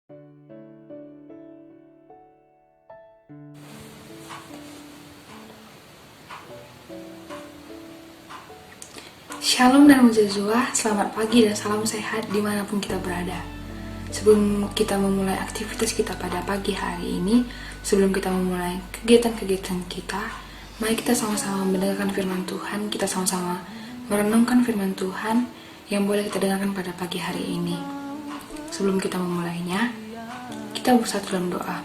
Shalom dan Mujazua, selamat pagi dan salam sehat dimanapun kita berada. Sebelum kita memulai aktivitas kita pada pagi hari ini, sebelum kita memulai kegiatan-kegiatan kita, mari kita sama-sama mendengarkan firman Tuhan, kita sama-sama merenungkan firman Tuhan yang boleh kita dengarkan pada pagi hari ini. Sebelum kita memulainya, kita bersatu dalam doa.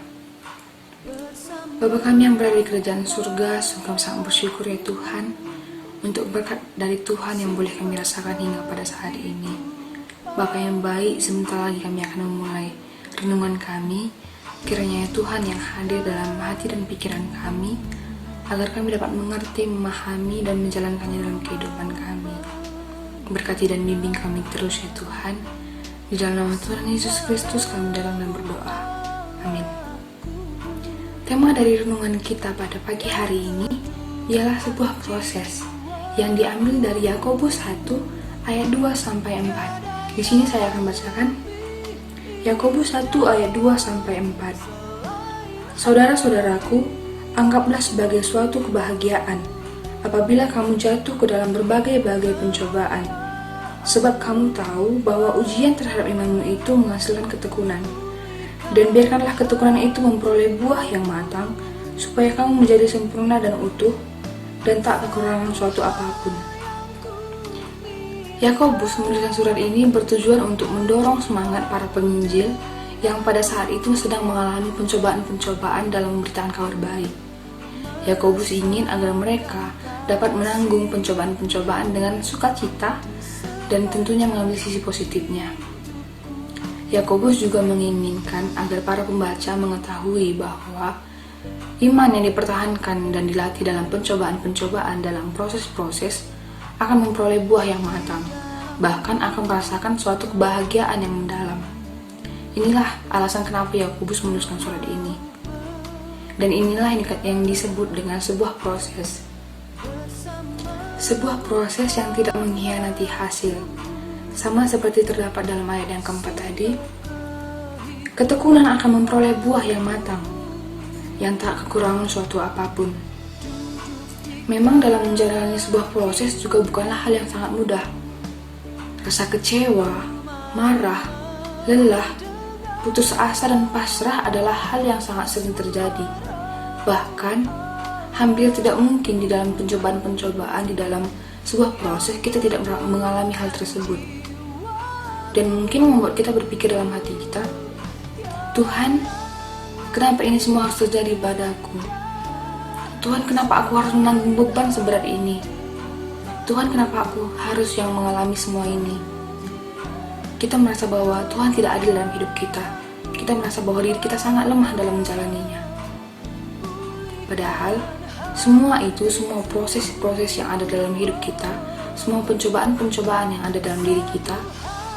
Bapa kami yang berada di kerajaan surga, sungguh kami sangat bersyukur ya Tuhan, untuk berkat dari Tuhan yang boleh kami rasakan hingga pada saat ini. Bapa yang baik, sebentar lagi kami akan memulai renungan kami. Kiranya ya Tuhan yang hadir dalam hati dan pikiran kami, agar kami dapat mengerti, memahami, dan menjalankannya dalam kehidupan kami. Berkati dan bimbing kami terus ya Tuhan. Di dalam nama Tuhan Yesus Kristus kami datang dan berdoa. Amin. Tema dari renungan kita pada pagi hari ini ialah sebuah proses yang diambil dari Yakobus 1 ayat 2-4. Di sini saya akan bacakan Yakobus 1 ayat 2-4. Saudara-saudaraku, anggaplah sebagai suatu kebahagiaan apabila kamu jatuh ke dalam berbagai-bagai pencobaan, sebab kamu tahu bahwa ujian terhadap imanmu itu menghasilkan ketekunan. Dan biarkanlah ketekunan itu memperoleh buah yang matang, supaya kamu menjadi sempurna dan utuh, dan tak kekurangan suatu apapun. Yakobus menuliskan surat ini bertujuan untuk mendorong semangat para penginjil yang pada saat itu sedang mengalami pencobaan-pencobaan dalam memberitakan kabar baik. Yakobus ingin agar mereka dapat menanggung pencobaan-pencobaan dengan sukacita dan tentunya mengambil sisi positifnya. Yakobus juga menginginkan agar para pembaca mengetahui bahwa iman yang dipertahankan dan dilatih dalam pencobaan-pencobaan dalam proses-proses akan memperoleh buah yang matang, bahkan akan merasakan suatu kebahagiaan yang mendalam. Inilah alasan kenapa Yakobus menuliskan surat ini. Dan inilah yang disebut dengan sebuah proses. Sebuah proses yang tidak mengkhianati hasil. Sama seperti terdapat dalam ayat yang keempat tadi, ketekunan akan memperoleh buah yang matang, yang tak kekurangan suatu apapun. Memang dalam menjalani sebuah proses juga bukanlah hal yang sangat mudah. Rasa kecewa, marah, lelah, putus asa dan pasrah adalah hal yang sangat sering terjadi. Bahkan, hampir tidak mungkin di dalam pencobaan-pencobaan di dalam sebuah proses kita tidak mengalami hal tersebut. Dan mungkin membuat kita berpikir dalam hati kita, Tuhan, kenapa ini semua harus terjadi padaku? Tuhan, kenapa aku harus menanggung beban seberat ini? Tuhan, kenapa aku harus yang mengalami semua ini? Kita merasa bahwa Tuhan tidak adil dalam hidup kita. Kita merasa bahwa diri kita sangat lemah dalam menjalaninya. Padahal, semua proses-proses yang ada dalam hidup kita, semua pencobaan-pencobaan yang ada dalam diri kita,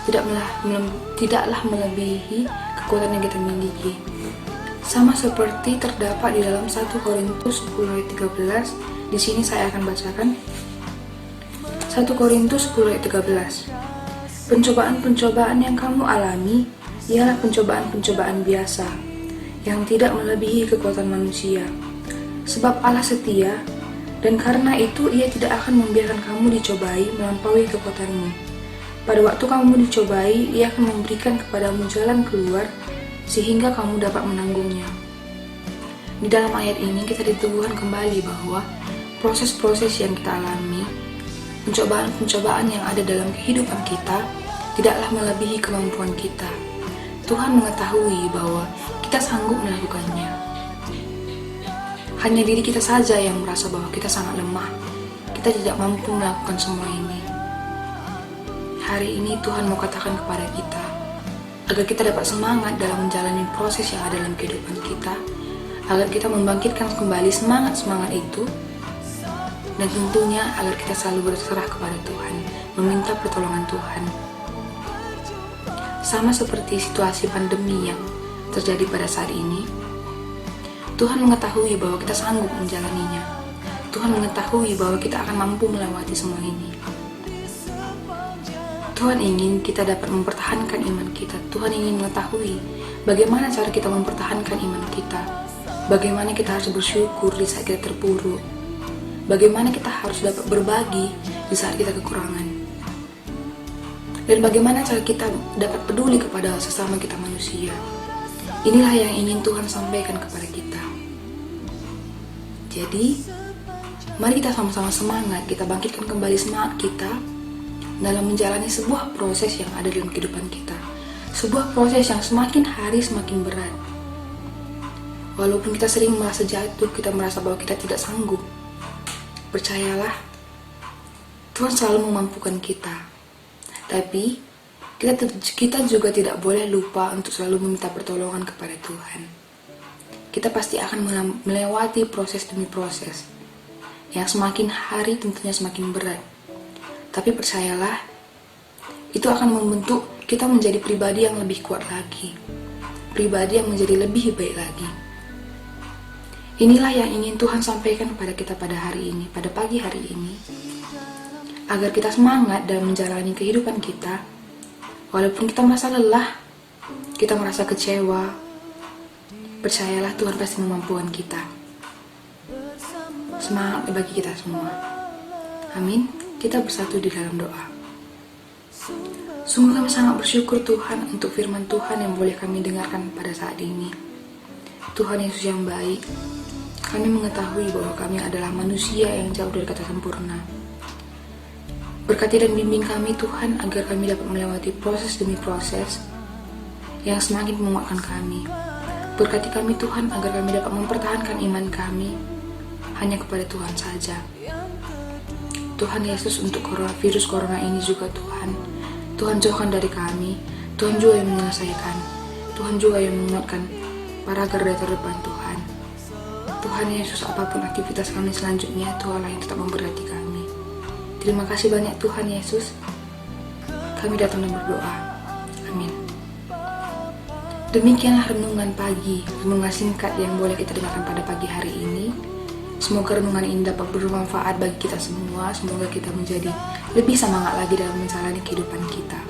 tidaklah melebihi kekuatan yang kita miliki. Sama seperti terdapat di dalam 1 Korintus 10 ayat 13. Di sini saya akan bacakan 1 Korintus 10 ayat 13. Pencobaan-pencobaan yang kamu alami ialah pencobaan-pencobaan biasa yang tidak melebihi kekuatan manusia. Sebab Allah setia, dan karena itu Ia tidak akan membiarkan kamu dicobai melampaui kekuatanmu. Pada waktu kamu dicobai, Ia akan memberikan kepadamu jalan keluar sehingga kamu dapat menanggungnya. Di dalam ayat ini kita diteguhkan kembali bahwa proses-proses yang kita alami, pencobaan-pencobaan yang ada dalam kehidupan kita tidaklah melebihi kemampuan kita. Tuhan mengetahui bahwa kita sanggup melakukannya. Hanya diri kita saja yang merasa bahwa kita sangat lemah. Kita tidak mampu melakukan semua ini. Hari ini Tuhan mau katakan kepada kita, agar kita dapat semangat dalam menjalani proses yang ada dalam kehidupan kita, agar kita membangkitkan kembali semangat-semangat itu, dan tentunya agar kita selalu berserah kepada Tuhan, meminta pertolongan Tuhan. Sama seperti situasi pandemi yang terjadi pada saat ini, Tuhan mengetahui bahwa kita sanggup menjalaninya. Tuhan mengetahui bahwa kita akan mampu melewati semua ini. Tuhan ingin kita dapat mempertahankan iman kita. Tuhan ingin mengetahui Bagaimana cara kita mempertahankan iman kita? Bagaimana kita harus bersyukur di saat kita terpuruk? Bagaimana kita harus dapat berbagi di saat kita kekurangan? Dan bagaimana cara kita dapat peduli kepada sesama kita manusia? Inilah yang ingin Tuhan sampaikan kepada kita. Jadi, mari kita sama-sama semangat, kita bangkitkan kembali semangat kita dalam menjalani sebuah proses yang ada dalam kehidupan kita. Sebuah proses yang semakin hari semakin berat. Walaupun kita sering merasa jatuh, kita merasa bahwa kita tidak sanggup. Percayalah, Tuhan selalu memampukan kita. Tapi, kita juga tidak boleh lupa untuk selalu meminta pertolongan kepada Tuhan. Kita pasti akan melewati proses demi proses, yang semakin hari tentunya semakin berat. Tapi percayalah, itu akan membentuk kita menjadi pribadi yang lebih kuat lagi. Pribadi yang menjadi lebih baik lagi. Inilah yang ingin Tuhan sampaikan kepada kita pada hari ini, pada pagi hari ini. Agar kita semangat dalam menjalani kehidupan kita, walaupun kita merasa lelah, kita merasa kecewa, percayalah Tuhan pasti memampukan kita. Semangat bagi kita semua. Amin. Kita bersatu di dalam doa. Sungguh kami sangat bersyukur Tuhan untuk firman Tuhan yang boleh kami dengarkan pada saat ini. Tuhan Yesus yang baik, kami mengetahui bahwa kami adalah manusia yang jauh dari kata sempurna. Berkati dan bimbing kami Tuhan agar kami dapat melewati proses demi proses yang semakin menguatkan kami. Berkati kami Tuhan agar kami dapat mempertahankan iman kami hanya kepada Tuhan saja. Tuhan Yesus, untuk virus corona ini juga Tuhan jauhkan dari kami. Tuhan juga yang menyelesaikan. Tuhan juga yang menguatkan para garda terdepan Tuhan. Tuhan Yesus, apapun aktivitas kami selanjutnya, Tuhan yang tetap memberkati kami. Terima kasih banyak Tuhan Yesus. Kami datang dan berdoa. Amin. Demikianlah renungan pagi, renungan singkat yang boleh kita dengarkan pada pagi hari ini. Semoga renungan ini dapat bermanfaat bagi kita semua. Semoga kita menjadi lebih semangat lagi dalam menjalani kehidupan kita.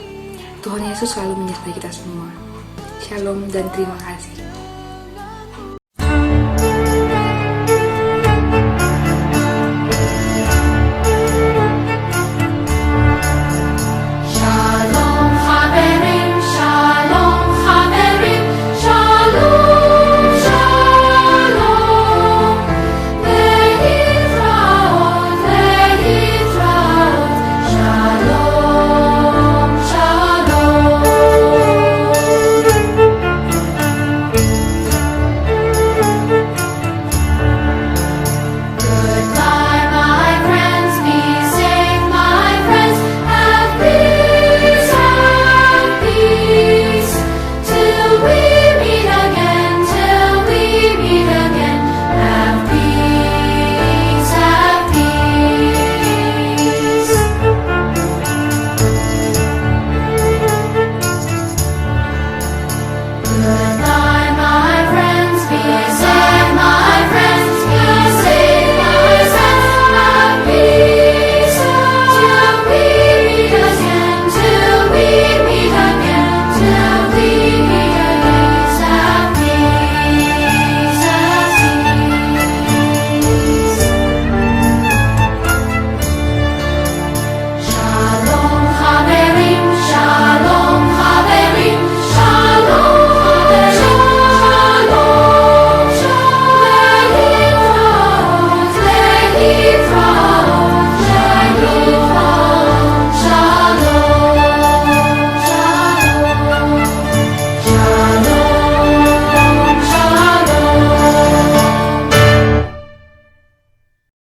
Tuhan Yesus selalu menyertai kita semua. Shalom dan terima kasih.